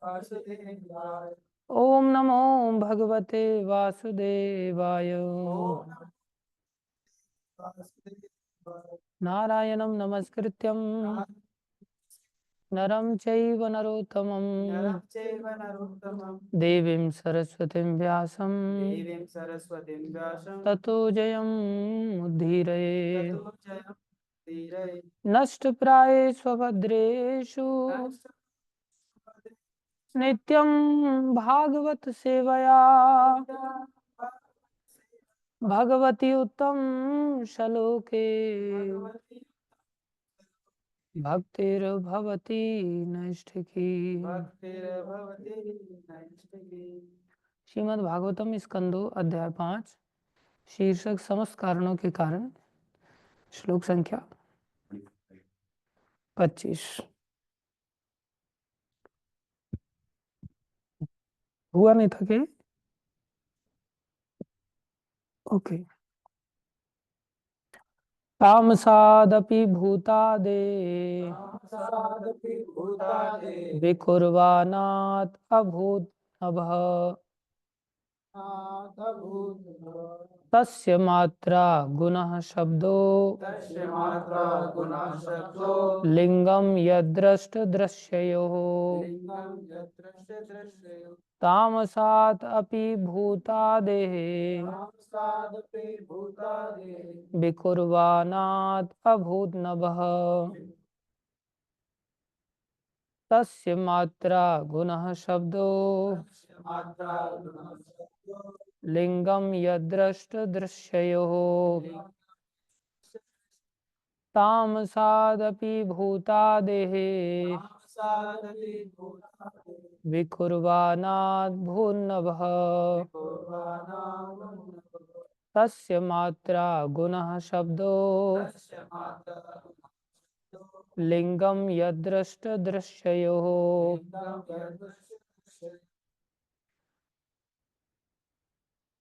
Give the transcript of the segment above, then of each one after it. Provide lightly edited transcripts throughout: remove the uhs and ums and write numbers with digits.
वासुदेवाय। ओम नमो भगवते वासुदेवाय। ओम वासुदेवाय। नारायणं नमस्कृत्यं नरं चैव नरोत्तमं नरं चैव नरोत्तमं देवीं सरस्वतीं व्यासं देवीं सरस्वतीं व्यासं ततो जयमुद्धीरये। ततो जयमुदीरये। नष्टप्राये स्वभद्रेषु नित्यं भागवत सेवया भगवती उत्तम श्लोके भक्तिर्भवती नैष्ठिकी। भक्तिर्भवति नैष्ठिकी। श्रीमद् भागवतम स्कंदो अध्याय 5 शीर्षक समस्त कारणों के कारण। श्लोक संख्या 25। हुआ नहीं था कि ओके। तामसादपि भूतादे सादपि भूतादे विकुर्वाणात् अभूत् नभः नाथभूत। तस्य मात्रा गुणः शब्दो तस्य मात्रा गुणः शब्दो लिंगम यद्द्रष्ट दृश्ययोः। लिंगं यदृश्य दृश्ययो। तामसात् अपि भूतादेः सादपि भूतादे विकुर्वाणात् अभूत् नभः तस्य मात्रा गुणः शब्दो तस्य मात्रा गुणः शब्दो लिंगम यद्द्रष्ट दृश्ययोः। लिंगं तामसादपि भूतादेः सादपि भूतादे विकुर्वाणात् भून्नभः विकुर्वाणाः। तस्य मात्रा गुणः शब्दो तस्य मात्रा लिंगम यद्द्रष्ट दृश्ययोः। लिंगं यदृश्य।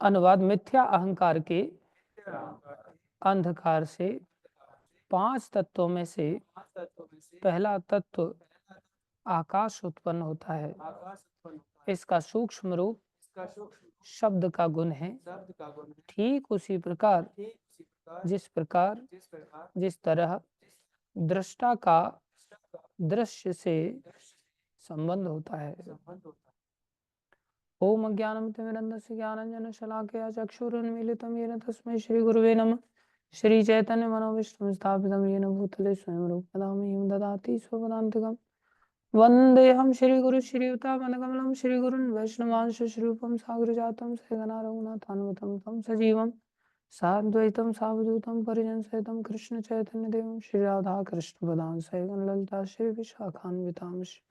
अनुवाद मिथ्या अहंकार के अंधकार से 5 तत्वों में से पहला तत्व आकाश उत्पन्न होता है। इसका सूक्ष्म रूप शब्द का गुण है। ठीक उसी प्रकार जिस तरह दृष्टा का दृश्य से संबंध होता है। ओम अज्ञानतिमिरन्धस्य ज्ञानाञ्जनशलाकया चक्षुरुन्मीलितं येन तस्मै श्रीगुरुवे नमः। श्रीचैतन्यमनोभीष्टं स्थापितं येन भूतले स्वयं रूपं ददाति स्वपदान्तिकम्। वन्देऽहं श्रीगुरु श्रीयुतापदकमलं श्रीगुरुन् वैष्णवांश श्रीरूपं साग्रजातं सहगना रघुनाथान्वितं तं सजीवं साद्वैतं सावधूतं परिजनसहितं कृष्णचैतन्यदेवं श्रीराधाकृष्णपदां ललिता श्रीविशाखान्वितांश्च।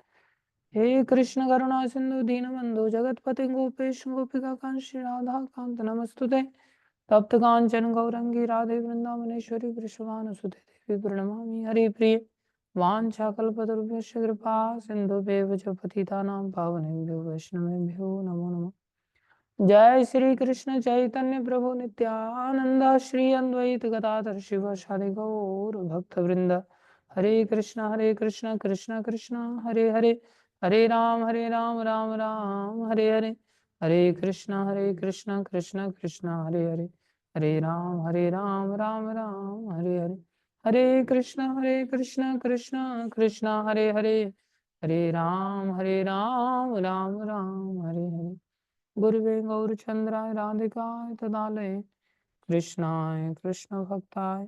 हे कृष्ण करुणा सिंधु दीनबंधु जगतपति गोपेश गोपिका कांत श्री राधा कांत नमस्तुते। तप्त कांचन गौरंगी राधे वृंदावनेश्वरी वृषभानुसुते देवी प्रणमामि हरि प्रिय वाञ्छाकल्पतरुभ्यश्च कृपा सिन्धुभ्येव च पतितानां पावनेभ्यो वैष्णवेभ्यो नमो नमः। जय श्री कृष्ण चैतन्य प्रभु नित्यानंद श्री अद्वैत गदाधर शिव शादि गौर भक्तवृंद। हरे कृष्ण कृष्ण कृष्ण हरे हरे हरे राम राम राम हरे हरे। हरे कृष्ण कृष्ण कृष्ण हरे हरे हरे राम राम राम हरे हरे। हरे कृष्ण कृष्ण कृष्ण हरे हरे हरे राम राम राम हरे हरे। गुरुवे गौरचंद्राय राधिकाय तदालय कृष्णाय कृष्ण भक्ताय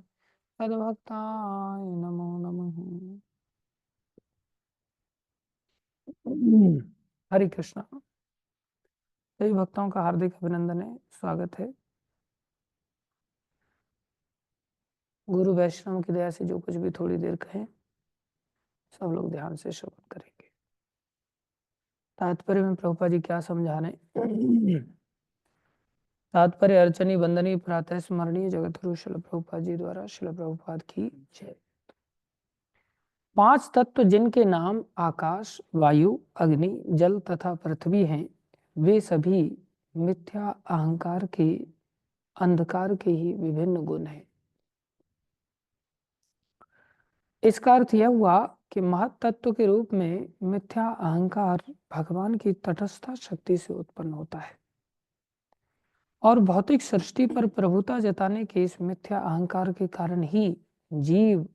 तद्भक्ताय नमो नमः। हरे कृष्णा। सभी भक्तों का हार्दिक अभिनंदन है, स्वागत है। गुरु वैष्णव की दया से जो कुछ भी थोड़ी देर कहें सब लोग ध्यान से श्रवण करेंगे। तात्पर्य में प्रभुपाद जी क्या समझा रहे। तात्पर्य अर्चनी वंदनीय प्रातः स्मरणीय जगतगुरु शिल प्रभुपाद जी द्वारा शिल प्रभुपाद की जय। 5 तत्व जिनके नाम आकाश वायु अग्नि जल तथा पृथ्वी हैं, वे सभी मिथ्या अहंकार के अंधकार के ही विभिन्न गुण हैं। इसका अर्थ यह हुआ कि महत तत्व के रूप में मिथ्या अहंकार भगवान की तटस्थ शक्ति से उत्पन्न होता है और भौतिक सृष्टि पर प्रभुता जताने के इस मिथ्या अहंकार के कारण ही जीव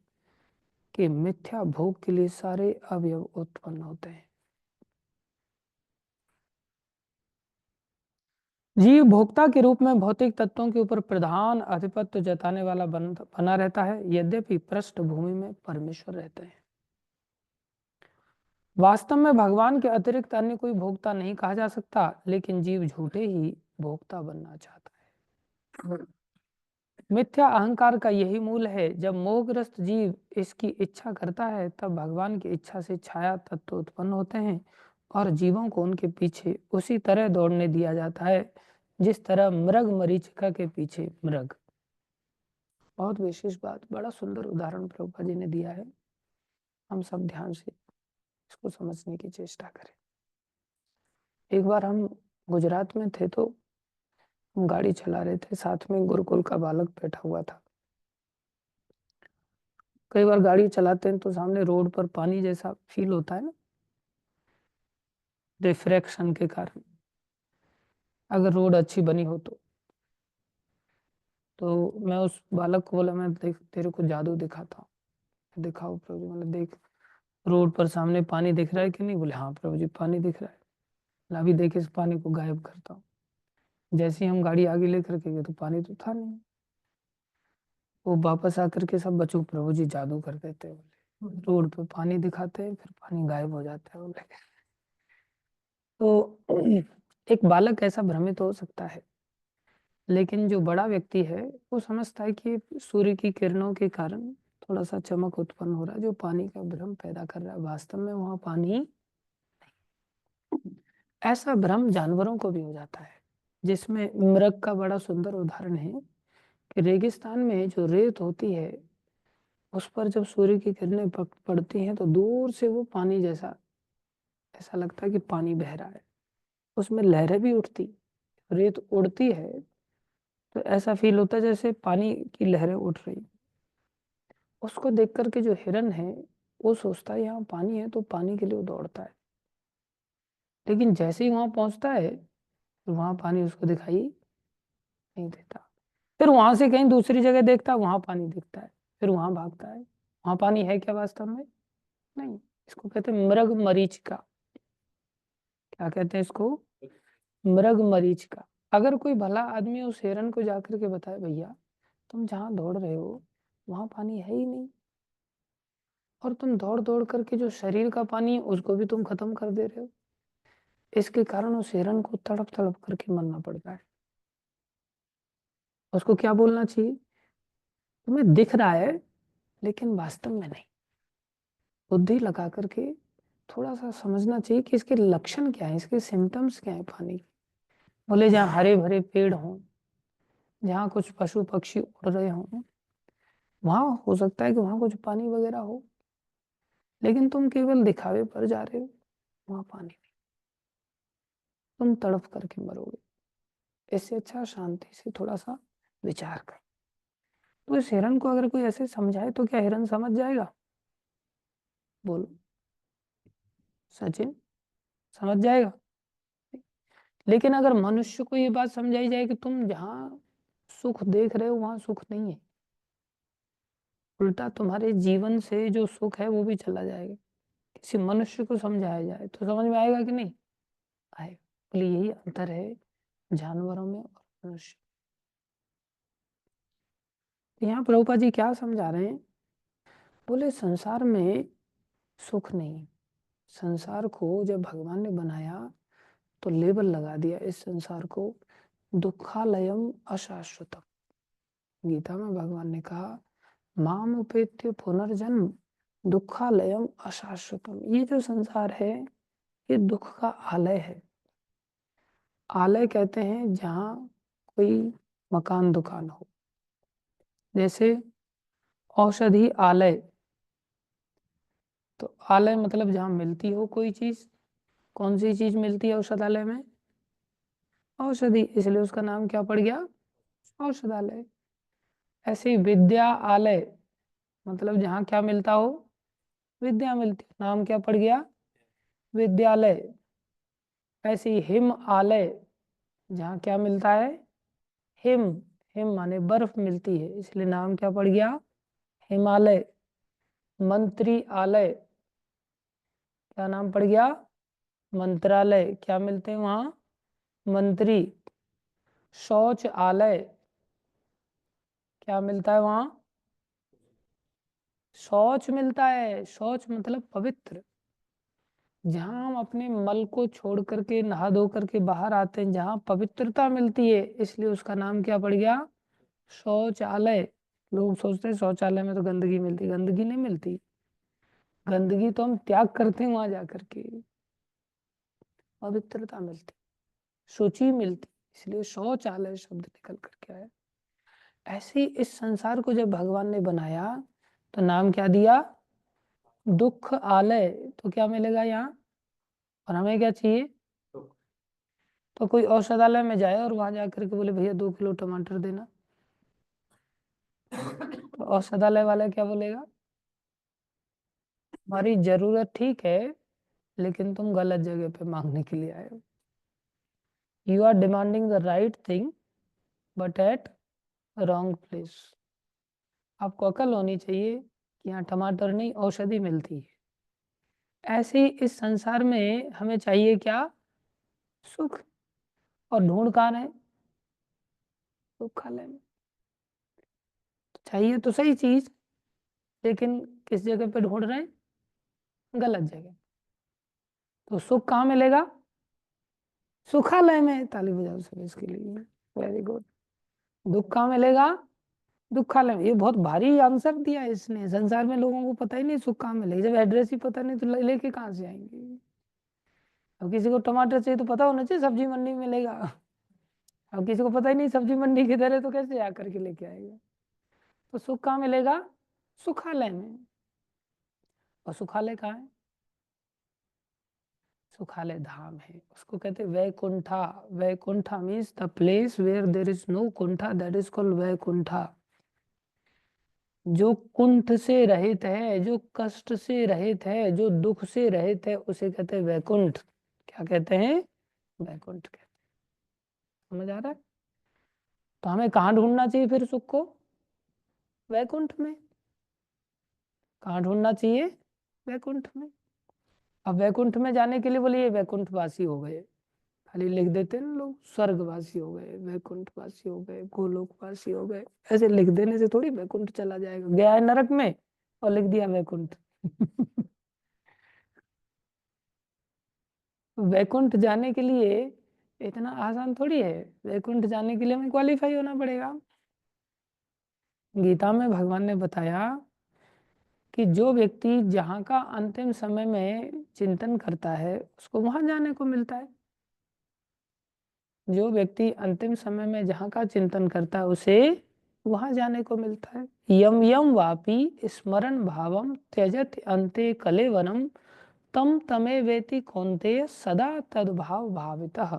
के मिथ्या भोग के लिए सारे अवयव उत्पन्न होते हैं। जीव भोक्ता के रूप में भौतिक तत्वों के ऊपर प्रधान आधिपत्य जताने वाला बना रहता है, यद्यपि पृष्ठभूमि में परमेश्वर रहते हैं। वास्तव में भगवान के अतिरिक्त अन्य कोई भोक्ता नहीं कहा जा सकता, लेकिन जीव झूठे ही भोक्ता बनना चाहता है। मिथ्या अहंकार का यही मूल है। जब मोहग्रस्त जीव इसकी इच्छा करता है, तब भगवान की इच्छा से छाया तत्व उत्पन्न होते हैं और जीवों को उनके पीछे उसी तरह दौड़ने दिया जाता है जिस तरह मृग मरीचिका के पीछे मृग। बहुत विशेष बात, बड़ा सुंदर उदाहरण प्रभुपाद जी ने दिया है। हम सब ध्यान से इसको समझने की चेष्टा करें। एक बार हम गुजरात में थे तो हम गाड़ी चला रहे थे, साथ में गुरुकुल का बालक बैठा हुआ था। कई बार गाड़ी चलाते हैं तो सामने रोड पर पानी जैसा फील होता है ना, रिफ्रैक्शन के कारण, अगर रोड अच्छी बनी हो तो मैं उस बालक को बोला, मैं देख तेरे को जादू दिखाता हूँ। दिखाओ प्रभु जी, मतलब देख रोड पर सामने पानी दिख रहा है कि नहीं? बोले हाँ प्रभु जी पानी दिख रहा है। बोला अभी देख इस पानी को गायब करता हूँ। जैसे ही हम गाड़ी आगे लेकर के गए तो पानी तो था नहीं। वो वापस आकर के सब बच्चों प्रभु जी जादू कर देते हैं, बोले रोड पे पानी दिखाते हैं फिर पानी गायब हो जाता है बोले। तो एक बालक ऐसा भ्रमित हो सकता है, लेकिन जो बड़ा व्यक्ति है वो समझता है कि सूर्य की किरणों के कारण थोड़ा सा चमक उत्पन्न हो रहा है जो पानी का भ्रम पैदा कर रहा है, वास्तव में वहां पानी। ऐसा भ्रम जानवरों को भी हो जाता है, जिसमें मृग का बड़ा सुंदर उदाहरण है कि रेगिस्तान में जो रेत होती है उस पर जब सूर्य की किरणें पड़ती हैं तो दूर से वो पानी जैसा ऐसा लगता है कि पानी बह रहा है, उसमें लहरें भी उठती, रेत उड़ती है तो ऐसा फील होता है जैसे पानी की लहरें उठ रही। उसको देख करके जो हिरन है वो सोचता है यहाँ पानी है तो पानी के लिए वो दौड़ता है, लेकिन जैसे ही वहां पहुंचता है तो वहां पानी उसको दिखाई नहीं देता। फिर वहां से कहीं दूसरी जगह देखता है वहां पानी दिखता है, फिर वहां भागता है, वहां पानी है क्या वास्तव में? नहीं। इसको कहते हैं मृग मरीचिका। क्या कहते हैं इसको? मृग मरीचिका। अगर कोई भला आदमी उस हिरन को जाकर के बताए भैया तुम जहां दौड़ रहे हो वहां पानी है ही नहीं, और तुम दौड़ दौड़ करके जो शरीर का पानी है उसको भी तुम खत्म कर दे रहे हो, इसके कारण उस हिरन को तड़प तड़प करके मरना पड़ता है। उसको क्या बोलना चाहिए? तुम्हें दिख रहा है लेकिन वास्तव में नहीं। बुद्धि लगा करके थोड़ा सा समझना चाहिए कि इसके लक्षण क्या है, इसके सिम्टम्स क्या है पानी के। बोले जहाँ हरे भरे पेड़ हों, जहाँ कुछ पशु पक्षी उड़ रहे हों, वहां हो सकता है कि वहां कुछ पानी वगैरह हो, लेकिन तुम केवल दिखावे पर जा रहे हो, वहां पानी नहीं, तुम तड़प करके मरोगे। इससे अच्छा शांति से थोड़ा सा विचार कर। तो इस हिरन को अगर कोई ऐसे समझाए तो क्या हिरन समझ जाएगा? बोलो सचिन, समझ जाएगा? लेकिन अगर मनुष्य को ये बात समझाई जाए कि तुम जहाँ सुख देख रहे हो वहां सुख नहीं है, उल्टा तुम्हारे जीवन से जो सुख है वो भी चला जाएगा, किसी मनुष्य को समझाया जाए तो समझ में आएगा कि नहीं आएगा? बोले यही अंतर है जानवरों में और मनुष्य। तो यहाँ प्रभुपाद जी क्या समझा रहे हैं? बोले संसार में सुख नहीं। संसार को जब भगवान ने बनाया तो लेबल लगा दिया इस संसार को दुखालयम अशाश्वतम। गीता में भगवान ने कहा माम उपेत्य पुनर्जन्म दुखालयम अशाश्वतम। ये जो संसार है ये दुख का आलय है। आलय कहते हैं जहाँ कोई मकान दुकान हो, जैसे औषधि आलय। तो आलय मतलब जहाँ मिलती हो कोई चीज। कौन सी चीज मिलती है औषधालय में? औषधि, इसलिए उसका नाम क्या पड़ गया? औषधालय। ऐसे ही विद्या आलय मतलब जहाँ क्या मिलता हो? विद्या मिलती है, नाम क्या पड़ गया? विद्यालय। ऐसे ही हिम आलय, जहाँ क्या मिलता है? हिम। हिम माने बर्फ मिलती है, इसलिए नाम क्या पड़ गया? हिमालय। मंत्री आलय, क्या नाम पड़ गया? मंत्रालय। क्या मिलते हैं वहां? मंत्री। शौच आलय, क्या मिलता है वहां? शौच मिलता है। शौच मतलब पवित्र, जहां हम अपने मल को छोड़ करके नहा धो करके बाहर आते हैं, जहां पवित्रता मिलती है, इसलिए उसका नाम क्या पड़ गया? शौचालय। लोग सोचते हैं शौचालय में तो गंदगी मिलती, गंदगी नहीं मिलती। गंदगी तो हम त्याग करते हैं वहां जाकर के, पवित्रता मिलती, शुचि मिलती, इसलिए शौचालय शब्द निकल करके आया। ऐसे ही इस संसार को जब भगवान ने बनाया तो नाम क्या दिया? दुख आलय। तो क्या मिलेगा यहाँ? और हमें क्या चाहिए? तो कोई औषधालय में जाए और वहां जाकर के बोले भैया 2 किलो टमाटर देना, तो औषधालय वाला क्या बोलेगा? हमारी जरूरत ठीक है, लेकिन तुम गलत जगह पे मांगने के लिए आए हो। You are demanding the right thing but at wrong place. आपको अकल होनी चाहिए कि यहाँ टमाटर नहीं, औषधि मिलती है। ऐसे ही इस संसार में हमें चाहिए क्या? सुख। और ढूंढ कहाँ रहे? सुखालय में। तो चाहिए तो सही चीज, लेकिन किस जगह पे ढूंढ रहे हैं? गलत जगह। तो सुख कहाँ मिलेगा? सुखालय में। ताली बजाओ सब इसके लिए, वेरी गुड। दुख कहाँ मिलेगा? दुखालय में। ये बहुत भारी आंसर दिया है इसने। संसार में लोगों को पता ही नहीं सुख कहाँ मिलेगा, जब एड्रेस ही पता नहीं तो लेके कहाँ से आएंगे? अब किसी को टमाटर चाहिए तो पता होना चाहिए सब्जी मंडी में मिलेगा। अब किसी को पता ही नहीं सब्जी मंडी किधर है, तो कैसे आकर के लेके आएगा? तो सुख कहाँ मिलेगा? सुखालय में। और सुखालय कहाँ है? सुखालय धाम है, उसको कहते हैं Vaikuntha. Vaikuntha means the place where there is no kuntha, that is called Vaikuntha. जो कुंठ से रहित है, जो कष्ट से रहित है, जो दुख से रहित है, उसे कहते हैं वैकुंठ। क्या कहते हैं? वैकुंठ कहते हैं। समझ आ रहा है? तो हमें कहाँ ढूंढना चाहिए फिर सुख को? वैकुंठ में। कहाँ ढूंढना चाहिए? वैकुंठ में। अब वैकुंठ में जाने के लिए बोले ये वैकुंठवासी हो गए, खाली लिख देते हैं ना लोग, स्वर्गवासी हो गए, वैकुंठवासी हो गए, गोलोकवासी हो गए। ऐसे लिख देने से थोड़ी वैकुंठ चला जाएगा। गया है नरक में और लिख दिया वैकुंठ। वैकुंठ जाने के लिए इतना आसान थोड़ी है। वैकुंठ जाने के लिए हमें क्वालिफाई होना पड़ेगा। गीता में भगवान ने बताया कि जो व्यक्ति जहाँ का अंतिम समय में चिंतन करता है उसको वहां जाने को मिलता है। जो व्यक्ति अंतिम समय में जहाँ का चिंतन करता है उसे वहां जाने को मिलता है। यम यम वापी स्मरण भावम त्यजत अंते कलेवरम तम तमे वेति कौन्तेय सदा तद्भाव भावितः।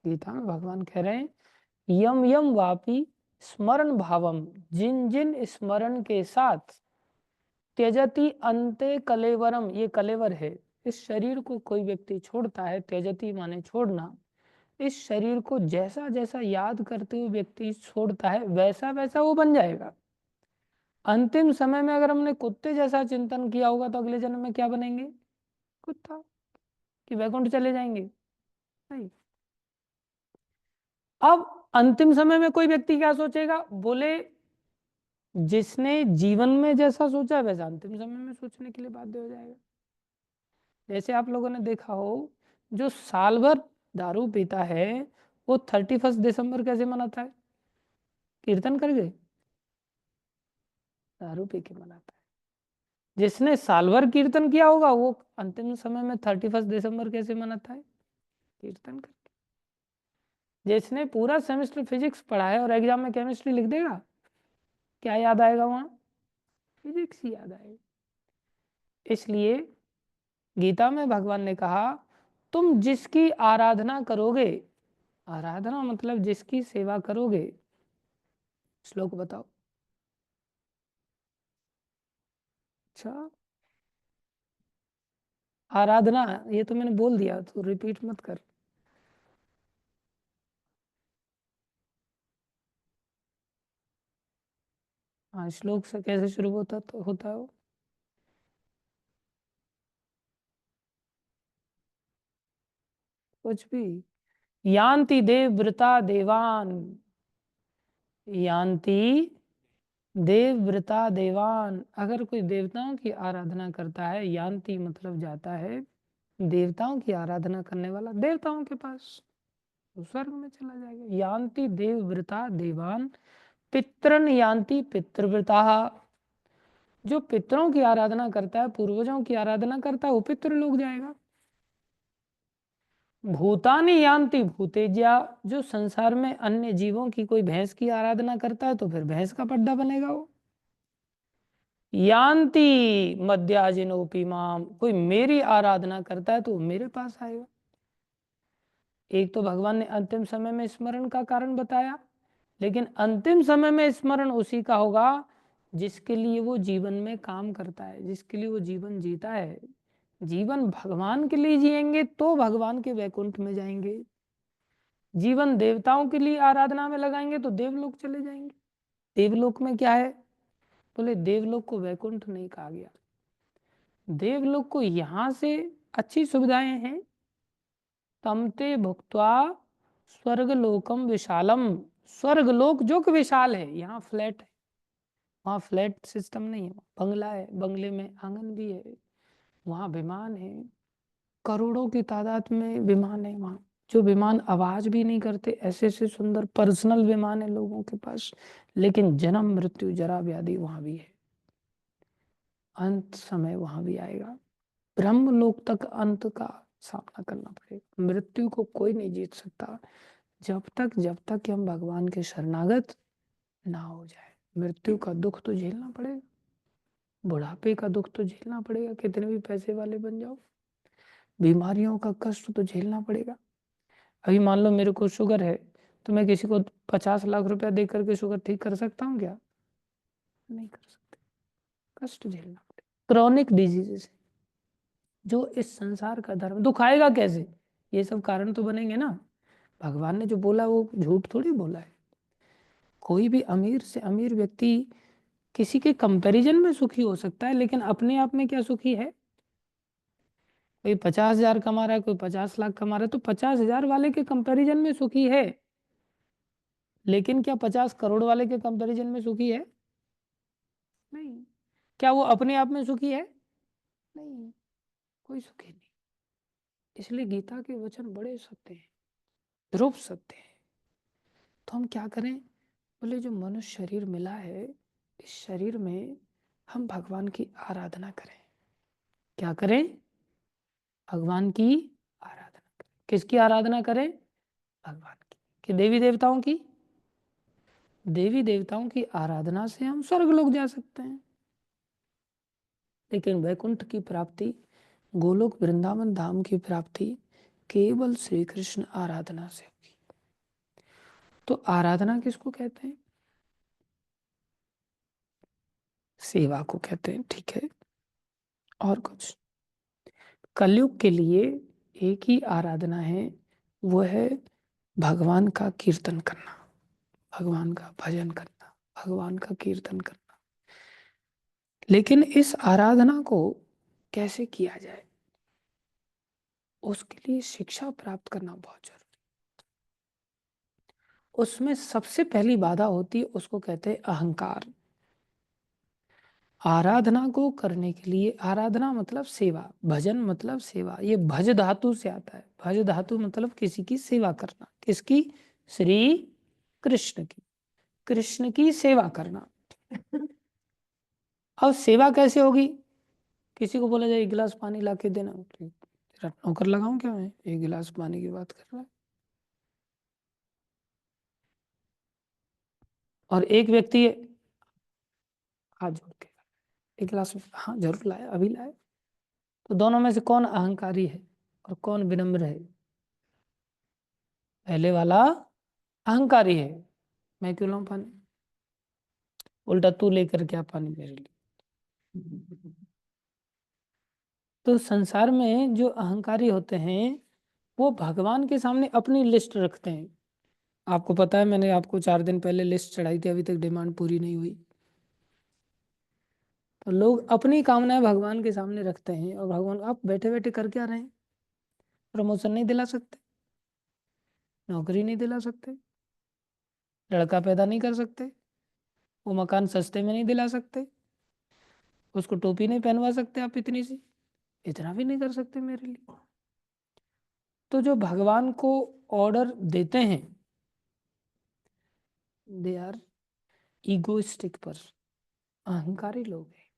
गीता में भगवान कह रहे हैं यम यम वापी स्मरण भावम, जिन जिन स्मरण के साथ त्यजति अंते कलेवरम, ये कलेवर है, इस शरीर को कोई व्यक्ति छोड़ता है, त्यजति माने छोड़ना, इस शरीर को जैसा जैसा याद करते हुए व्यक्ति छोड़ता है वैसा वैसा वो बन जाएगा। अंतिम समय में अगर हमने कुत्ते जैसा चिंतन किया होगा तो अगले जन्म में क्या बनेंगे? कुत्ता। कि वैकुंठ चले जाएंगे? नहीं। अब अंतिम समय में कोई व्यक्ति क्या सोचेगा? बोले जिसने जीवन में जैसा सोचा वैसा अंतिम समय में सोचने के लिए बाध्य हो जाएगा। जैसे आप लोगों ने देखा हो, जो साल भर दारू पीता है वो 31 दिसंबर कैसे मनाता है? कीर्तन कर गए, दारू पी के मनाता है। जिसने साल भर कीर्तन किया होगा वो अंतिम समय में 31 दिसंबर कैसे मनाता है? कीर्तन करके। जिसने पूरा सेमेस्टर फिजिक्स पढ़ा है और एग्जाम में केमिस्ट्री लिख देगा, क्या याद आएगा वहां? फिजिक्स ही याद आएगा। इसलिए गीता में भगवान ने कहा तुम जिसकी आराधना करोगे, आराधना मतलब जिसकी सेवा करोगे, श्लोक बताओ। अच्छा, आराधना, ये तो मैंने बोल दिया, तो रिपीट मत कर। हाँ, श्लोक से कैसे शुरू होता है वो? कुछ भी। यान्ति देवव्रता देवान, यान्ति देवव्रता देवान। अगर कोई देवताओं की आराधना करता है, यान्ति मतलब जाता है, देवताओं की आराधना करने वाला देवताओं के पास, तो स्वर्ग में चला जाएगा। यान्ति देवव्रता देवान, पितरन यान्ति पितृव्रता। जो पितरों की आराधना करता है, पूर्वजों की आराधना करता है, वो पितृ लोग जाएगा। भूतानि यान्ति भूतेज्या, जो संसार में अन्य जीवों की कोई भैंस की आराधना करता है तो फिर भैंस का पड्डा बनेगा वो। यान्ति मद्याजिनोपि माम, कोई मेरी आराधना करता है तो वो मेरे पास आएगा। एक तो भगवान ने अंतिम समय में स्मरण का कारण बताया, लेकिन अंतिम समय में स्मरण उसी का होगा जिसके लिए वो जीवन में काम करता है, जिसके लिए वो जीवन जीता है। जीवन भगवान के लिए जिएंगे तो भगवान के वैकुंठ में जाएंगे, जीवन देवताओं के लिए आराधना में लगाएंगे तो देवलोक चले जाएंगे। देवलोक में क्या है? बोले देवलोक को वैकुंठ नहीं कहा गया, देवलोक को यहां से अच्छी सुविधाएं हैं। तमते भुक्त्वा स्वर्गलोकम विशालम, स्वर्गलोक जो कि विशाल है, यहाँ फ्लैट है, वहाँ फ्लैट सिस्टम नहीं है, बंगला है, बंगले में आंगन भी है, वहाँ विमान है, करोड़ों की तादाद में विमान है वहाँ, जो विमान आवाज भी नहीं करते, ऐसे ऐसे सुंदर पर्सनल विमान है लोगों के पास। लेकिन जन्म मृत्यु जरा व्याधि वहां भी है, अंत समय वहां भी आएगा। ब्रह्मलोक तक अंत का सामना करना पड़ेगा, मृत्यु को कोई नहीं जीत सकता जब तक कि हम भगवान के शरणागत ना हो जाए। मृत्यु का दुख तो झेलना पड़ेगा, बुढ़ापे का दुख तो झेलना पड़ेगा, कितने भी पैसे वाले बन जाओ, बीमारियों का कष्ट तो झेलना पड़ेगा। अभी मान लो मेरे को शुगर है, तो मैं किसी को 50 लाख रुपया दे करके शुगर ठीक कर सकता हूँ क्या? नहीं कर सकते, कष्ट झेलना पड़ेगा। क्रॉनिक डिजीजेस जो इस संसार का धर्म, दुखाएगा कैसे? ये सब कारण तो बनेंगे ना। भगवान ने जो बोला वो झूठ थोड़ी बोला है। कोई भी अमीर से अमीर व्यक्ति किसी के कंपैरिजन में सुखी हो सकता है, लेकिन अपने आप में क्या सुखी है? कोई 50,000 कमा रहा है, कोई 50 लाख कमा रहा है, तो 50,000 वाले के कंपैरिजन में सुखी है, लेकिन क्या 50 करोड़ वाले के कंपैरिजन में सुखी है? नहीं। क्या वो अपने आप में सुखी है? नहीं, कोई सुखी नहीं। इसलिए गीता के वचन बड़े सत्य हैं, ध्रुव सत्य हैं। तो हम क्या करें? बोले जो मनुष्य शरीर मिला है, इस शरीर में हम भगवान की आराधना करें। क्या करें? भगवान की आराधना करें। किसकी आराधना करें? भगवान की। कि देवी देवताओं की? देवी देवताओं की आराधना से हम स्वर्ग लोग जा सकते हैं, लेकिन वैकुंठ की प्राप्ति, गोलोक वृंदावन धाम की प्राप्ति केवल श्री कृष्ण आराधना से होगी। तो आराधना किसको कहते हैं? सेवा को कहते हैं, ठीक है। और कुछ? कलयुग के लिए एक ही आराधना है, वो है भगवान का कीर्तन करना, भगवान का भजन करना, भगवान का कीर्तन करना। लेकिन इस आराधना को कैसे किया जाए, उसके लिए शिक्षा प्राप्त करना बहुत जरूरी। उसमें सबसे पहली बाधा होती है, उसको कहते हैं अहंकार। आराधना को करने के लिए, आराधना मतलब सेवा, भजन मतलब सेवा, ये भज धातु से आता है। भज धातु मतलब किसी की सेवा करना। किसकी? श्री कृष्ण की। कृष्ण की सेवा करना। अब सेवा कैसे होगी? किसी को बोला जाए 1 गिलास पानी ला के देना, तेरा नौकर लगाऊं क्या मैं? 1 गिलास पानी की बात कर रहा है। और एक व्यक्ति हाथ जोड़ के 1 गिलास, हाँ जरूर लाया, अभी लाया। तो दोनों में से कौन अहंकारी है और कौन विनम्र है? पहले वाला अहंकारी है। मैं क्यों लाऊं पानी? उल्टा तू लेकर क्या पानी मेरे लिए? तो संसार में जो अहंकारी होते हैं वो भगवान के सामने अपनी लिस्ट रखते हैं। आपको पता है, मैंने आपको 4 दिन पहले लिस्ट चढ़ाई थी, अभी तक डिमांड पूरी नहीं हुई। तो लोग अपनी कामनाएं भगवान के सामने रखते हैं, और भगवान आप बैठे बैठे कर क्या रहे हैं? प्रमोशन नहीं दिला सकते, नौकरी नहीं दिला सकते, लड़का पैदा नहीं कर सकते, वो मकान सस्ते में नहीं दिला सकते, उसको टोपी नहीं पहनवा सकते आप इतनी सी, इतना भी नहीं कर सकते मेरे लिए। तो जो भगवान को ऑर्डर देते हैं दे आर ईगोइस्टिक पर, अहंकारी लोग हैं।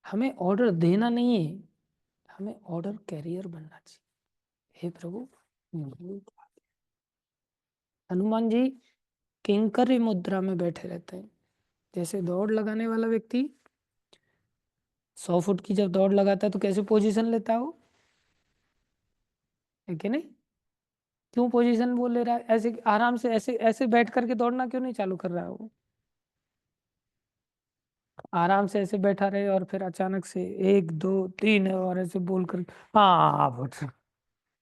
हमें ऑर्डर देना नहीं है, हमें ऑर्डर कैरियर बनना चाहिए। हे प्रभु, हनुमान जी किंकरी मुद्रा में बैठे रहते हैं। जैसे दौड़ लगाने वाला व्यक्ति 100 फुट की जब दौड़ लगाता है तो कैसे पोजीशन लेता हो, है कि नहीं? क्यों पोजीशन वो ले रहा है? ऐसे आराम से ऐसे ऐसे बैठ करके दौड़ना क्यों नहीं चालू कर रहा है वो? आराम से ऐसे बैठा रहे और फिर अचानक से 1 2 3 और ऐसे बोल कर हाँ फुट,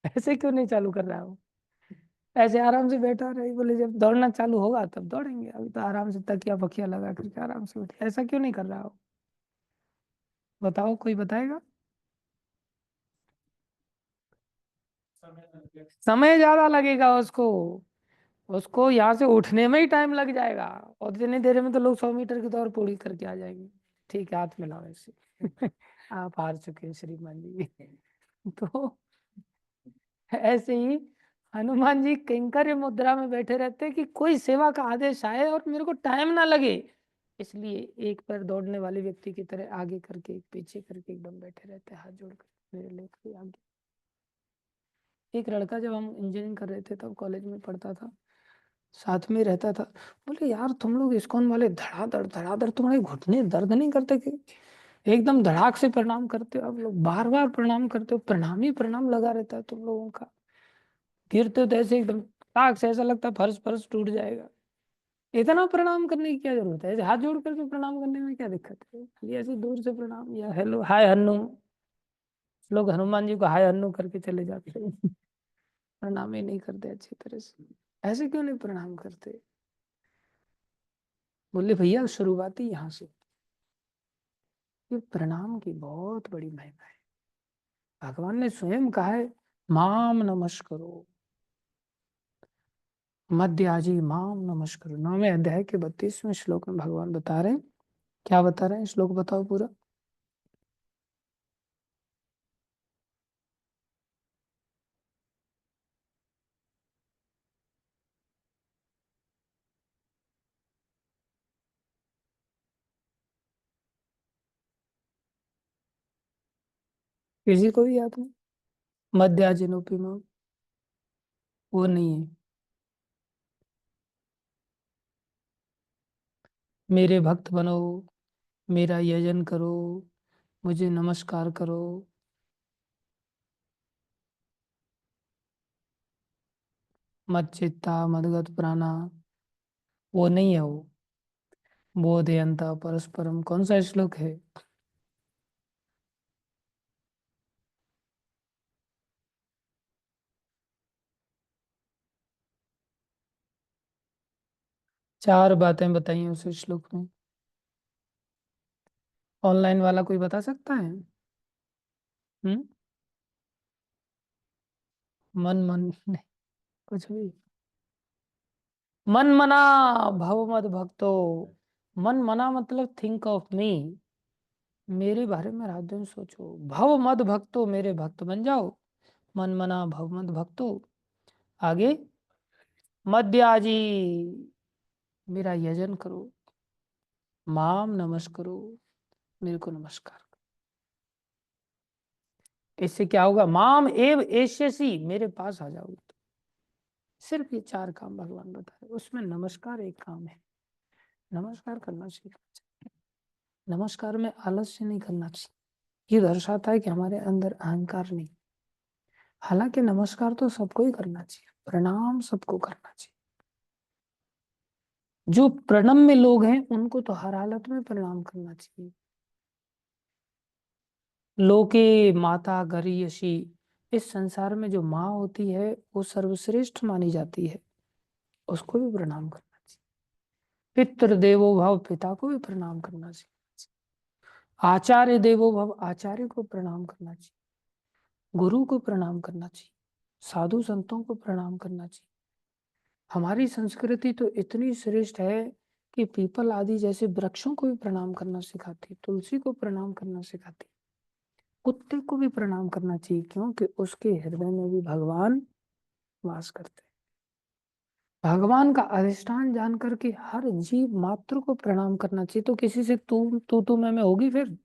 ऐसे क्यों नहीं चालू कर रहा है वो? ऐसे आराम से बैठा रहे, बोले जब दौड़ना चालू होगा तब दौड़ेंगे, अभी तो आराम से तकिया बकिया लगा करके आराम से बैठे, ऐसा क्यों नहीं कर रहा हो? बताओ, कोई बताएगा? समय ज्यादा लगेगा उसको, उसको यहाँ से उठने में ही टाइम लग जाएगा, और इतनी देर में तो लोग 100 मीटर की दौड़ पूरी करके आ जाएंगे। ठीक है, हाथ मिलाओ ऐसे। आप हार चुके हैं श्रीमान जी। तो ऐसे ही हनुमान जी किंकरी मुद्रा में बैठे रहते हैं कि कोई सेवा का आदेश आए और मेरे को टाइम ना लगे, इसलिए एक पैर दौड़ने वाले व्यक्ति की तरह आगे करके एक पीछे करके एकदम बैठे रहते हैं, हाथ जोड़कर मेरे लेकर आगे। एक लड़का, जब हम इंजीनियरिंग कर रहे थे तब कॉलेज में पढ़ता था, साथ में रहता था, बोले यार तुम लोग इस्कॉन वाले धड़ाधड़ तुम्हारे घुटने दर्द नहीं करते कि एकदम धड़ाक से प्रणाम करते हो, आप लोग बार बार प्रणाम करते हो, प्रणाम ही प्रणाम लगा रहता है तुम लोगों का, गिरते हो तो ऐसे एकदम ताक से ऐसा लगता है फर्श फर्श टूट जाएगा। इतना प्रणाम करने की क्या जरूरत है? ऐसे हाथ जोड़ करके प्रणाम करने में क्या दिक्कत है? खाली ऐसे दूर से प्रणाम या हेलो हाय हन्नू, लोग हनुमान जी को हाय हन्नू करके चले जाते हैं। प्रणाम ही नहीं करते अच्छी तरह से। ऐसे क्यों नहीं प्रणाम करते? बोले भैया शुरुआती यहाँ से, ये प्रणाम की बहुत बड़ी महिमा है। भगवान ने स्वयं कहा है माम नमस्करो, मध्याजी माम नमस्करो। 9वें अध्याय के 32वें श्लोक में भगवान बता रहे हैं, क्या बता रहे हैं? श्लोक बताओ पूरा। किसी को भी याद नहीं? मध्याजिनोपि माम, वो नहीं है। मेरे भक्त बनो, मेरा यजन करो, मुझे नमस्कार करो। मच्चित्ता मदगत प्राणा, वो नहीं है वो। बोधयंता परस्परम, कौन सा श्लोक है? चार बातें बताई हैं उस श्लोक में। ऑनलाइन वाला कोई बता सकता है? हम्म। मन मन नहीं, कुछ भी। मन मना भव मद भक्तो, मन मना मतलब थिंक ऑफ मी, मेरे बारे में रात दिन सोचो। भव मद भक्तो, मेरे भक्त बन जाओ। मन मना भव मद भक्तो, आगे मध्याजी, मेरा यजन करो। माम नमस्करो, मेरे को नमस्कार करो। इससे क्या होगा? माम एव एष्यसि, मेरे पास आ जाओगे तो। सिर्फ ये 4 काम भगवान बता रहे, उसमें नमस्कार एक काम है। नमस्कार करना सीखना चाहिए, नमस्कार में आलस्य नहीं करना चाहिए। ये दर्शाता है कि हमारे अंदर अहंकार नहीं। हालांकि नमस्कार तो सबको ही करना चाहिए, प्रणाम सबको करना चाहिए। जो प्रणम्य लोग हैं उनको तो हर हालत में प्रणाम करना चाहिए। लोके माता गरीयसी, इस संसार में जो माँ होती है वो सर्वश्रेष्ठ मानी जाती है, उसको भी प्रणाम करना चाहिए। पितृ देवो भव, पिता को भी प्रणाम करना चाहिए। आचार्य देवो भव, आचार्य को प्रणाम करना चाहिए। गुरु को प्रणाम करना चाहिए। साधु संतों को प्रणाम करना चाहिए। हमारी संस्कृति तो इतनी श्रेष्ठ है कि पीपल आदि जैसे वृक्षों को भी प्रणाम करना सिखाती, तुलसी को प्रणाम करना सिखाती, कुत्ते को भी प्रणाम करना चाहिए, क्योंकि उसके हृदय में भी भगवान वास करते हैं। भगवान का अधिष्ठान जान करके हर जीव मात्र को प्रणाम करना चाहिए। तो किसी से तू मैं होगी फिर?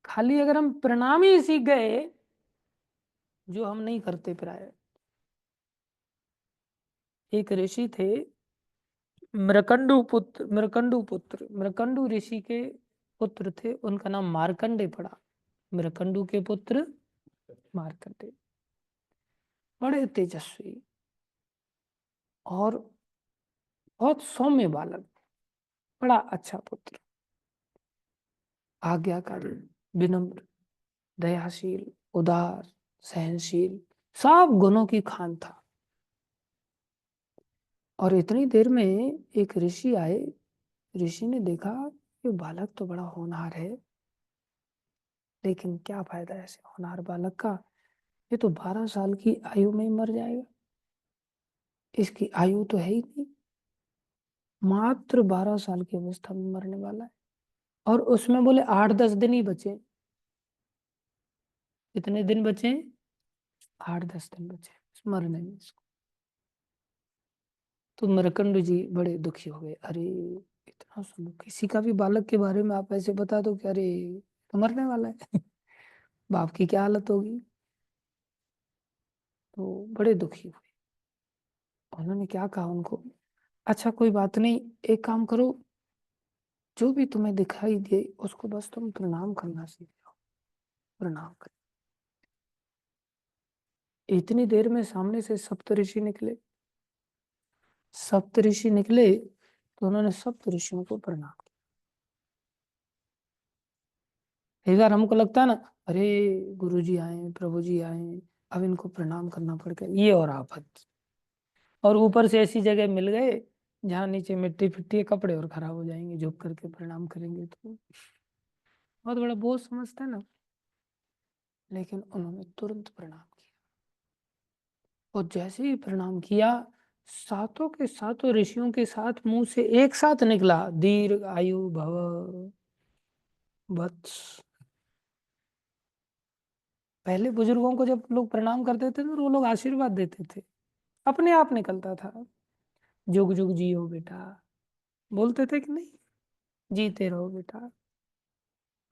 खाली अगर हम प्रणाम ही सीख गए, जो हम नहीं करते प्राय। एक ऋषि थे, मृकंडू ऋषि के पुत्र थे, उनका नाम मार्कंडे पड़ा। मृकंडू के पुत्र मार्कंडे, बड़े तेजस्वी और बहुत सौम्य बालक, बड़ा अच्छा पुत्र, आज्ञाकारी, विनम्र, दयाशील, उदार, सहनशील, सब गुणों की खान था। और इतनी देर में एक ऋषि आए। ऋषि ने देखा ये बालक तो बड़ा होनहार है, लेकिन क्या फायदा ऐसे होनहार बालक का, ये तो 12 साल की आयु में ही मर जाएगा। इसकी आयु तो है ही नहीं, मात्र 12 साल की अवस्था में मरने वाला है। और उसमें बोले 8-10 दिन ही बचे। कितने दिन बचे? 8-10 दिन बचे मरने में इसको। तो मरकंड जी बड़े दुखी हो गए। अरे इतना सुनो, किसी का भी बालक के बारे में आप ऐसे बता दो कि अरे तो मरने वाला है बाप की क्या हालत होगी। तो बड़े दुखी हुए। उन्होंने क्या कहा उनको, अच्छा कोई बात नहीं, एक काम करो, जो भी तुम्हें दिखाई दे उसको बस तुम प्रणाम करना सीख जाओ, प्रणाम कर। इतनी देर में सामने से सप्तऋषि निकले। सप्तऋषि निकले तो उन्होंने सप्तऋषियों को प्रणाम किया। एक बार हमको लगता है ना, अरे गुरु जी आए, प्रभु जी आए, अब इनको प्रणाम करना पड़ेगा, ये और आफत। और ऊपर से ऐसी जगह मिल गए जहाँ नीचे मिट्टी फिट्टी है, कपड़े और खराब हो जाएंगे, झुक करके प्रणाम करेंगे तो बहुत बड़ा बोझ समझता है ना। लेकिन उन्होंने तुरंत प्रणाम किया। और जैसे ही प्रणाम किया, सातों के सातों ऋषियों के साथ मुंह से एक साथ निकला, दीर्घ आयु भव वत्स। पहले बुजुर्गों को जब लोग प्रणाम करते थे तो वो लोग आशीर्वाद देते थे, अपने आप निकलता था, जुग जुग जियो बेटा, बोलते थे कि नहीं, जीते रहो बेटा,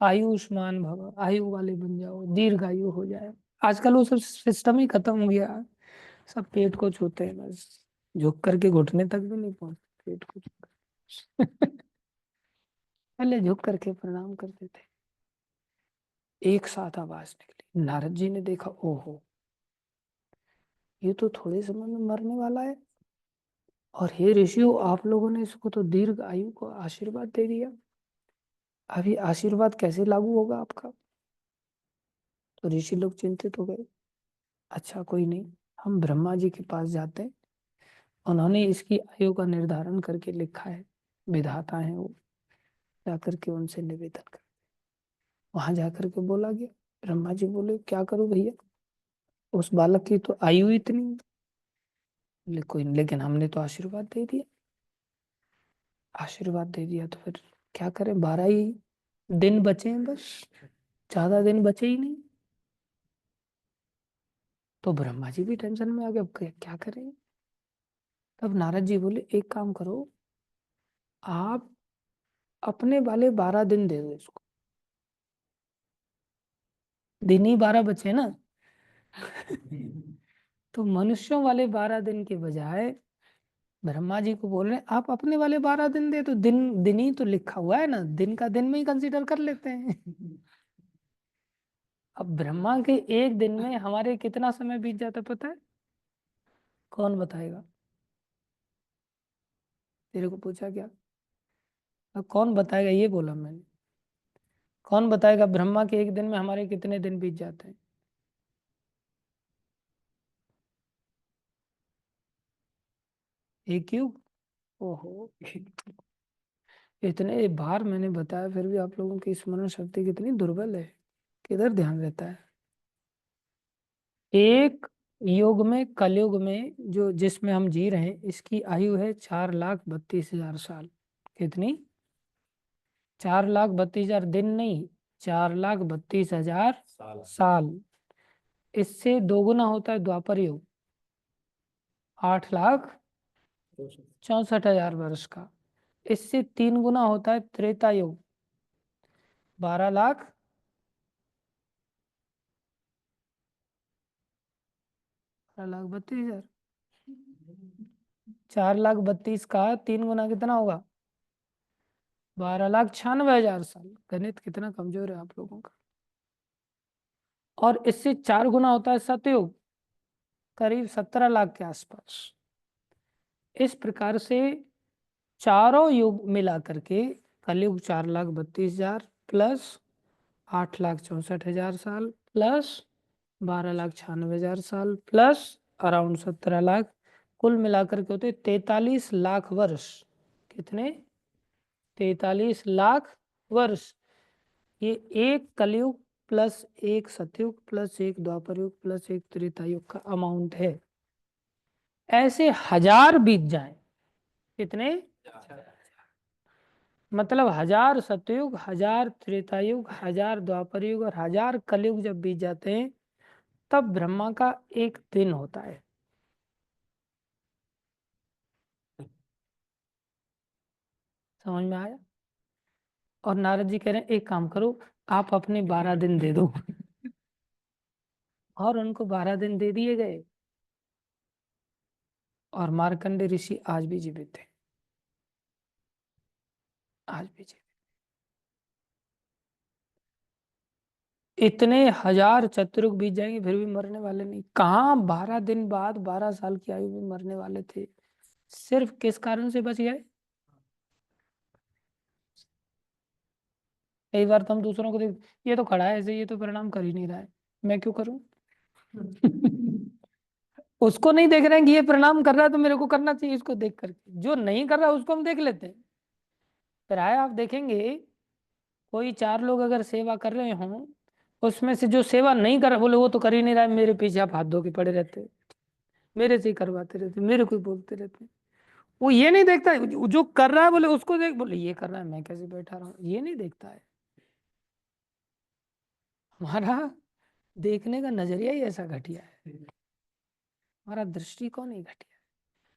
आयुष्मान भव, आयु वाले बन जाओ, दीर्घायु हो जाए। आजकल वो सब सिस्टम ही खत्म हो गया। सब पेट को छूते हैं बस, झुक करके घुटने तक भी नहीं पहुंचते, पेट को छू पहले झुक करके प्रणाम करते थे। एक साथ आवाज निकली, नारद जी ने देखा, ओहो ये तो थोड़े समय में मरने वाला है, और हे ऋषियों आप लोगों ने इसको तो दीर्घ आयु को आशीर्वाद दे दिया, अभी आशीर्वाद कैसे लागू होगा आपका। तो ऋषि लोग चिंतित हो गए। अच्छा कोई नहीं, हम ब्रह्मा जी के पास जाते हैं, उन्होंने इसकी आयु का निर्धारण करके लिखा है, विधाता है वो, जाकर के उनसे निवेदन कर। वहां जाकर के बोला गया। ब्रह्मा जी बोले क्या करूं भैया, उस बालक की तो आयु इतनी है। बोले कोई नहीं, लेकिन हमने तो आशीर्वाद दे दिया। आशीर्वाद दे दिया तो फिर क्या करें, 12 ही दिन बचे हैं बस, ज्यादा दिन बचे ही नहीं। तो ब्रह्मा जी भी टेंशन में आ गए, अब क्या करें। तब नारद जी बोले एक काम करो, आप अपने वाले 12 दिन दे दो इसको। दिन ही 12 बचे ना तो मनुष्यों वाले 12 दिन के बजाय ब्रह्मा जी को बोल रहे हैं आप अपने वाले 12 दिन दे, तो दिन दिन ही तो लिखा हुआ है ना, दिन का दिन में ही कंसीडर कर लेते हैं अब ब्रह्मा के एक दिन में हमारे कितना समय बीत जाता पता है? कौन बताएगा? तेरे को पूछा क्या? अब कौन बताएगा, ये बोला मैंने। कौन बताएगा ब्रह्मा के एक दिन में हमारे कितने दिन बीत जाते हैं? एक युग। ओहो, इतने बार मैंने बताया फिर भी आप लोगों की स्मरण शक्ति कितनी दुर्बल है, किधर ध्यान रहता है? एक युग में, कलयुग में जो जिसमें हम जी रहे हैं, इसकी आयु है 4,32,000 साल। कितनी? 4,32,000 दिन नहीं, 4,32,000 साल। इससे दोगुना होता है द्वापर युग, 8,64,000 वर्ष का। इससे 3 गुना होता है त्रेता युग, 12,32,000। 4,32,000 का 3 गुना कितना होगा? 12,96,000 साल। गणित कितना कमजोर है आप लोगों का। और इससे 4 गुना होता है सतयुग, करीब 17 लाख के आसपास। इस प्रकार से चारों युग मिला करके कलयुग 4,32,000 प्लस 8,64,000 साल प्लस 12,96,000 साल प्लस अराउंड 17 लाख, कुल मिलाकर के होते 43 लाख वर्ष। कितने? 43 लाख वर्ष। ये एक कलयुग प्लस एक सतयुग प्लस एक द्वापर युग प्लस एक त्रेता युग का अमाउंट है। ऐसे 1000 बीत जाए। कितने? मतलब 1000 सतयुग, 1000 त्रेता युग, 1000 द्वापर युग और 1000 कलयुग जब बीत जाते हैं, तब ब्रह्मा का एक दिन होता है। समझ में आया? और नारद जी कह रहे हैं एक काम करो, आप अपने 12 दिन दे दो। और उनको 12 दिन दे दिए गए। और मार्कंडे ऋषि आज भी जीवित थे, आज भी जीवित। इतने 1000 चतुर्युग बीत जाएंगे फिर भी मरने वाले नहीं। कहाँ 12 दिन बाद 12 साल की आयु में मरने वाले थे। सिर्फ किस कारण से बच गए? कई बार तो हम दूसरों को देख, ये तो खड़ा है ऐसे, ये तो प्रणाम कर ही नहीं रहा है, मैं क्यों करूं? उसको नहीं देख रहे हैं कि ये प्रणाम कर रहा है तो मेरे को करना चाहिए इसको देख करके। जो नहीं कर रहा उसको हम देख लेते हैं। फिर आए आप देखेंगे, कोई 4 लोग अगर सेवा कर रहे हों, उसमें से जो सेवा नहीं कर रहा, बोले वो तो कर ही नहीं रहा है, मेरे पीछे आप हाथ धो के पड़े रहते हैं, मेरे से ही करवाते रहते, मेरे को ही बोलते रहते। वो ये नहीं देखता जो कर रहा है, बोले उसको देख, बोले ये कर रहा है मैं कैसे बैठा रहा हूँ, ये नहीं देखता है। हमारा देखने का नजरिया ही ऐसा घटिया है, हमारा दृष्टिकोण ही घटिया है।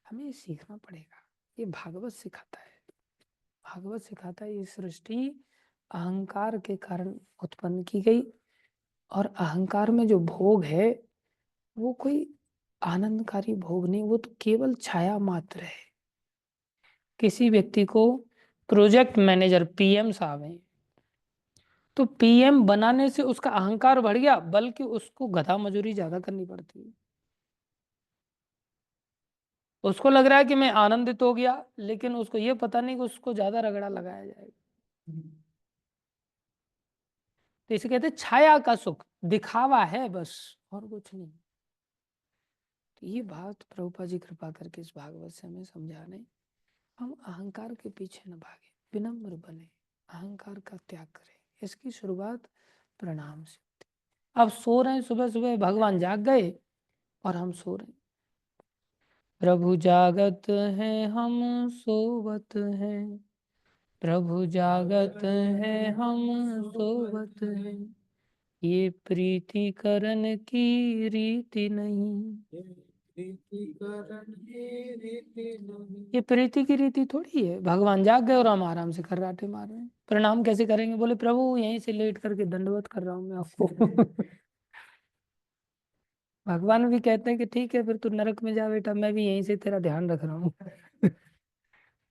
हमें ये सीखना पड़ेगा। ये भागवत सिखाता है, भागवत सिखाता है ये सृष्टि अहंकार के कारण उत्पन्न की गई। और अहंकार में जो भोग है वो कोई आनंदकारी भोग नहीं, वो तो केवल छाया मात्र है। किसी व्यक्ति को प्रोजेक्ट मैनेजर पीएम साहब हैं, तो पीएम बनाने से उसका अहंकार बढ़ गया, बल्कि उसको गधा मजूरी ज्यादा करनी पड़ती है। उसको लग रहा है कि मैं आनंदित हो गया, लेकिन उसको ये पता नहीं कि उसको ज्यादा रगड़ा लगाया जाएगा। तो इसे कहते हैं छाया का सुख, दिखावा है बस, और कुछ नहीं। तो ये बात प्रभुपा जी कृपा करके इस भागवत से हमें समझा रहे। हम अहंकार के पीछे न भागे, विनम्र बने, अहंकार का त्याग करें। इसकी शुरुआत प्रणाम से। अब सो रहे हैं, सुबह सुबह भगवान जाग गए और हम सो रहे हैं। प्रभु जागत हैं हम सोवत हैं, प्रभु जागत हैं हम सोवत हैं, ये प्रीति करन की रीति नहीं। ये प्रीति की रीति थोड़ी है। भगवान जाग गए और हम आराम से खर्राटे मार रहे हैं। प्रणाम कैसे करेंगे? बोले प्रभु यहीं से लेट करके दंडवत कर रहा हूं मैं आपको। भगवान भी कहते हैं कि ठीक है फिर तू नरक में जा बेटा, मैं भी यहीं से तेरा ध्यान रख रहा हूँ।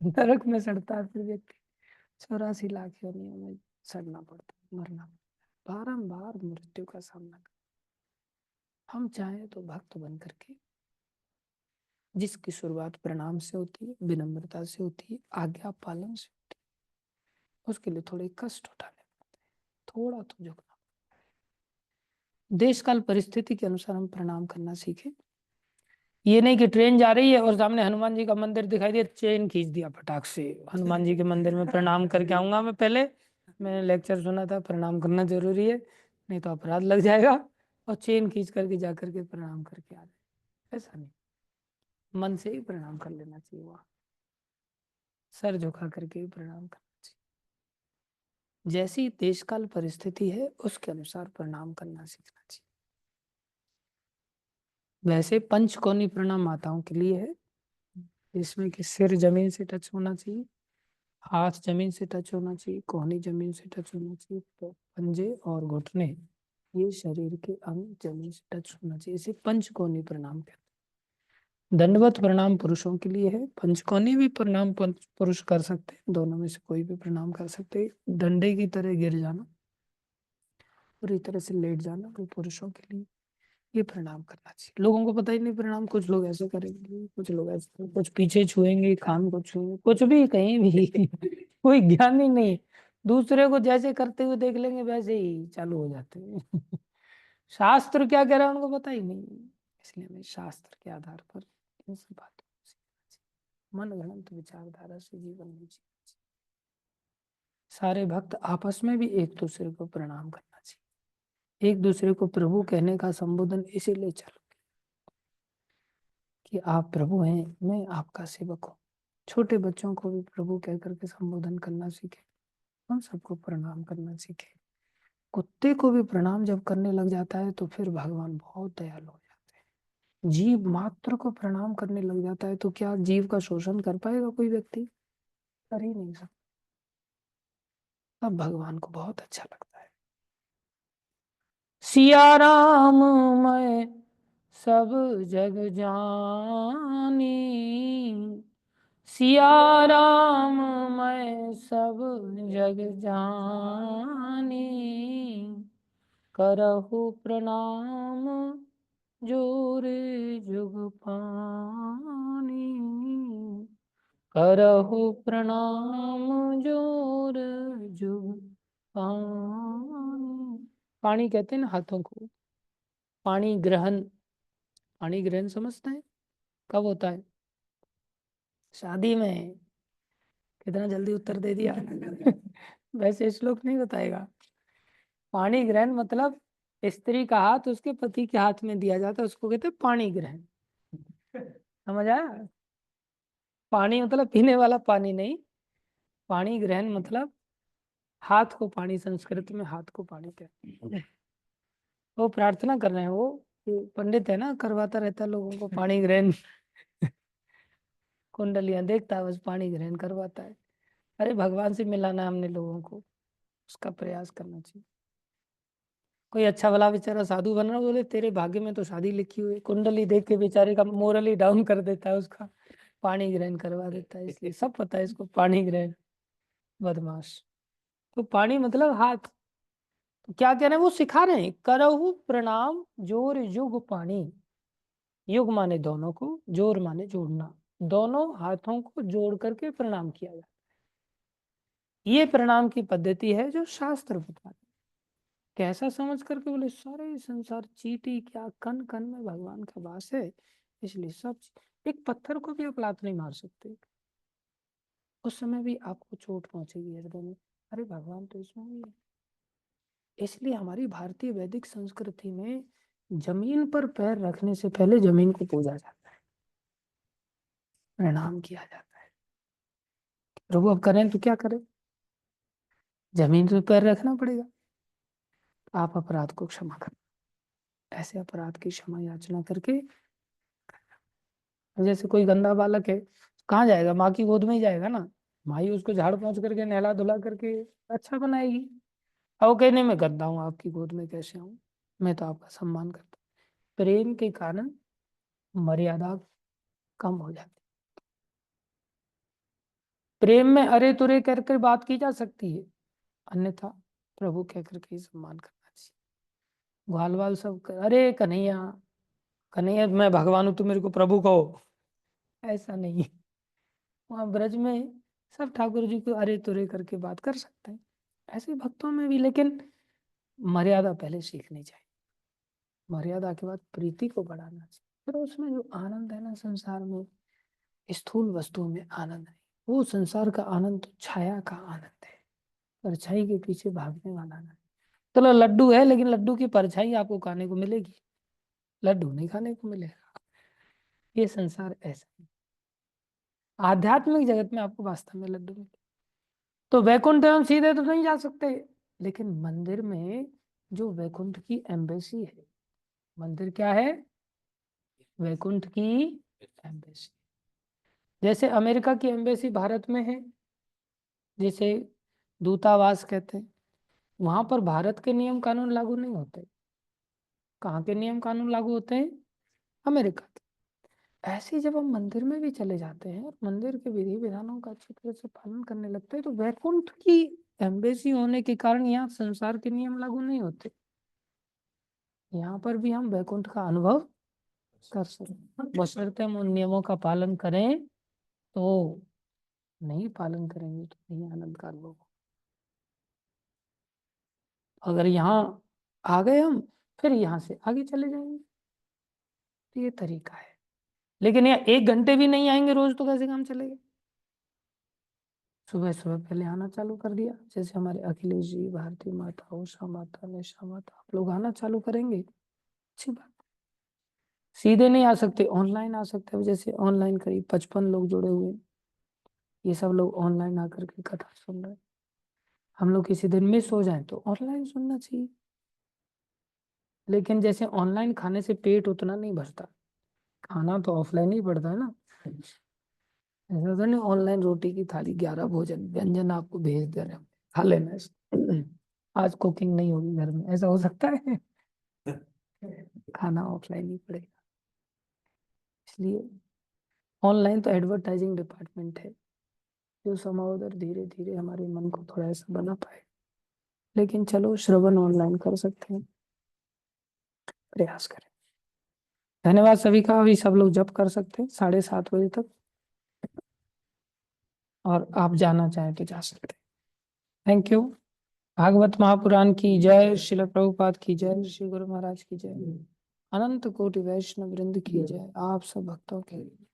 नरक में सड़ता है फिर व्यक्ति, 84 लाख योनियों में सड़ना पड़ता है, मरना पड़ता है, बारंबार मृत्यु का सामना कर। हम चाहें तो भक्त बन करके, जिसकी शुरुआत प्रणाम से होती है, विनम्रता से होती है, आज्ञा पालन से होती है, उसके लिए थोड़े कष्ट उठाने, थोड़ा तो झुकना। देश काल परिस्थिति के अनुसार हम प्रणाम करना सीखें। ये नहीं कि ट्रेन जा रही है और सामने हनुमान जी का मंदिर दिखाई दिया, चेन खींच दिया फटाक से, हनुमान जी के मंदिर में प्रणाम करके आऊंगा मैं। पहले मैंने लेक्चर सुना था प्रणाम करना जरूरी है, नहीं तो अपराध लग जाएगा, और चेन खींच करके जा करके प्रणाम करके आ जाए। ऐसा नहीं, मन से ही प्रणाम कर लेना चाहिए, वहां सर झुका करके ही प्रणाम करना चाहिए। जैसी देश काल परिस्थिति है उसके अनुसार प्रणाम करना सीखना चाहिए। वैसे पंचकोणी प्रणाम माताओं के लिए है, जिसमें कि सिर जमीन से टच होना चाहिए, हाथ जमीन से टच होना चाहिए, कोहनी जमीन से टच होना चाहिए, तो पंजे और घुटने ये शरीर के अंग जमीन से टच होना चाहिए। इसे पंचकोणी प्रणाम कहते हैं। दंडवत प्रणाम पुरुषों के लिए है, पंचकोणी भी प्रणाम पुरुष कर सकते हैं, दोनों में से कोई भी प्रणाम कर सकते हैं। डंडे की तरह गिर जाना, पूरी तरह से लेट जाना, वो पुरुषों के लिए ये प्रणाम करना चाहिए। लोगों को पता ही नहीं प्रणाम, कुछ लोग ऐसे करेंगे, कुछ लोग ऐसे, कुछ पीछे छुएंगे, कान को छुएंगे, कुछ भी कहीं भी कोई ज्ञान ही नहीं। दूसरे को जैसे करते हुए देख लेंगे वैसे ही चालू हो जाते हैं शास्त्र क्या कह रहा है उनको पता ही नहीं, इसलिए हमें शास्त्र के आधार पर इन सब बातों को सीखना चाहिए। मन गणंत विचारधारा से जीवन में जीना चाहिए। सारे भक्त आपस में भी एक दूसरे को प्रणाम करना चाहिए। एक दूसरे को प्रभु कहने का संबोधन इसीलिए चलो कि आप प्रभु हैं, मैं आपका सेवक हूँ। छोटे बच्चों को भी प्रभु कह करके संबोधन करना सीखे, उन सबको प्रणाम करना सीखे। कुत्ते को भी प्रणाम जब करने लग जाता है तो फिर भगवान बहुत दयालु हो जाते हैं। जीव मात्र को प्रणाम करने लग जाता है तो क्या जीव का शोषण कर पाएगा कोई व्यक्ति? कर ही नहीं सकता। तब भगवान को बहुत अच्छा लगता है। सिया राम मैं सब जग जानी, सिया राम मैं सब जग जानी, करहु प्रणाम जोर जुग पानी, करहु प्रणाम जोर जुग पानी। पानी कहते हैं ना हाथों को, पानी ग्रहण। पानी ग्रहण समझते हैं कब होता है? शादी में। कितना जल्दी उत्तर दे दिया वैसे श्लोक नहीं बताएगा। पाणी ग्रहण मतलब स्त्री का हाथ उसके पति के हाथ में दिया जाता है, उसको कहते हैं पाणी ग्रहण। समझ आया? पानी मतलब पीने वाला पानी नहीं, पाणी ग्रहण मतलब हाथ को पानी, संस्कृत में हाथ को पानी कहते हैं। वो प्रार्थना कर रहे हैं, वो पंडित है ना, करवाता रहता है लोगों को पाणी ग्रहण कुंडलियां देखता है, बस पाणी ग्रहण करवाता है। अरे भगवान से मिलाना है हमने लोगों को, उसका प्रयास करना चाहिए। कोई अच्छा वाला बेचारा साधु बन रहा, बोले तेरे भाग्य में तो शादी लिखी हुई, कुंडली देख के बेचारे का मोरली डाउन कर देता है, उसका पानी ग्रहण करवा देता है। इसलिए सब पता है इसको पानी ग्रहण, बदमाश। तो पानी मतलब हाथ। तो क्या कह रहे हैं वो सिखा रहे हैं, करहु प्रणाम जोर युग पानी। युग माने दोनों को, जोर माने जोड़ना, दोनों हाथों को जोड़ करके प्रणाम किया जाता है। ये प्रणाम की पद्धति है जो शास्त्र बताते हैं। कैसा समझ करके? बोले सारे संसार चींटी क्या, कण कण में भगवान का वास है, इसलिए एक पत्थर को भी आप लात नहीं मार सकते, उस समय भी आपको चोट पहुंचेगी हृदय में, अरे भगवान तो इसमें भी है। इसलिए हमारी भारतीय वैदिक संस्कृति में जमीन पर पैर रखने से पहले जमीन को पूजा जाता है, प्रणाम किया जाता है। प्रभु अब करें तो क्या करें, जमीन पे पैर रखना पड़ेगा। आप अपराध को क्षमा करें, ऐसे अपराध की क्षमा याचना करके। जैसे कोई गंदा बालक है, कहाँ जाएगा? माँ की गोद में ही जाएगा ना, माँ ही उसको झाड़ पोंछ करके नहला धुला करके अच्छा बनाएगी। अब वो कहे नहीं मैं गंदा हूँ, आपकी गोद में कैसे आऊँ, मैं तो आपका सम्मान करता हूँ। प्रेम के कारण मर्यादा कम हो जाती। प्रेम में अरे तुरे कर कर बात की जा सकती है, अन्यथा प्रभु कह करके ही सम्मान करना चाहिए। ग्वाल वाल सब अरे कन्हैया, कन्हैया मैं भगवान हूँ, तुम मेरे को प्रभु कहो, ऐसा नहीं। वहाँ ब्रज में सब ठाकुर जी को अरे तुरे करके बात कर सकते हैं, ऐसे भक्तों में भी। लेकिन मर्यादा पहले सीखनी चाहिए, मर्यादा के बाद प्रीति को बढ़ाना चाहिए। फिर उसमें जो आनंद है ना संसार में, स्थूल वस्तुओं में आनंद नहीं, वो संसार का आनंद तो छाया का आनंद है, परछाई के पीछे भागने वाला नहीं। चलो लड्डू है, लेकिन लड्डू की परछाई आपको खाने को मिलेगी, लड्डू नहीं खाने को मिलेगा। ये संसार ऐसा है। आध्यात्मिक जगत में आपको वास्तव में लड्डू मिले। तो वैकुंठ हम सीधे तो नहीं जा सकते, लेकिन मंदिर में जो वैकुंठ की एम्बेसी है, मंदिर क्या है? वैकुंठ की एम्बेसी। जैसे अमेरिका की एम्बेसी भारत में है, जिसे दूतावास कहते हैं, वहां पर भारत के नियम कानून लागू नहीं होते। कहाँ के नियम कानून लागू होते हैं? अमेरिका के। ऐसे ही जब हम मंदिर में भी चले जाते हैं और मंदिर के विधि विधानों का अच्छी तरह से पालन करने लगते हैं, तो वैकुंठ की एम्बेसी होने के कारण यहाँ संसार के नियम लागू नहीं होते। यहाँ पर भी हम वैकुंठ का अनुभव कर सकते, बशर्ते हम उन नियमों का पालन करें। तो नहीं पालन करेंगे तो नहीं आनंद का अनुभव। अगर यहाँ आ गए हम, फिर यहाँ से आगे चले जाएंगे। तो ये तरीका है। लेकिन यहाँ 1 घंटे भी नहीं आएंगे रोज, तो कैसे काम चलेगा? सुबह सुबह पहले आना चालू कर दिया, जैसे हमारे अखिलेश जी, भारती माता, उषा माता, निशा माता, आप लोग आना चालू करेंगे, अच्छी बात। सीधे नहीं आ सकते, ऑनलाइन आ सकते हैं। जैसे ऑनलाइन करीब 55 लोग जुड़े हुए, ये सब लोग ऑनलाइन आकर के कथा सुन रहे हैं। हम लोग किसी दिन मिस हो जाए तो ऑनलाइन सुनना चाहिए। लेकिन जैसे ऑनलाइन खाने से पेट उतना नहीं भरता, खाना तो ऑफलाइन ही पड़ता है ना। ऐसा तो नहीं ऑनलाइन रोटी की थाली 11 भोजन व्यंजन आपको भेज दे रहे हैं, खा लेना है। आज कुकिंग नहीं होगी घर में, ऐसा हो सकता है? खाना ऑफलाइन ही पड़ेगा। इसलिए ऑनलाइन तो एडवर्टाइजिंग डिपार्टमेंट है, जो समाउदर धीरे धीरे हमारे मन को थोड़ा ऐसा बना पाए। लेकिन चलो, श्रवण ऑनलाइन कर सकते हैं, प्रयास करें। धन्यवाद सभी का। अभी सब लोग जप कर सकते हैं 7:30 बजे तक, और आप जाना चाहें तो जा सकते हैं। Thank you. भागवत महापुराण की जय, श्रील प्रभुपाद की जय, श्री गुरु महाराज की जय, अनंत कोटि वैष्णव वृंद की जय, आप सब भक्तों की।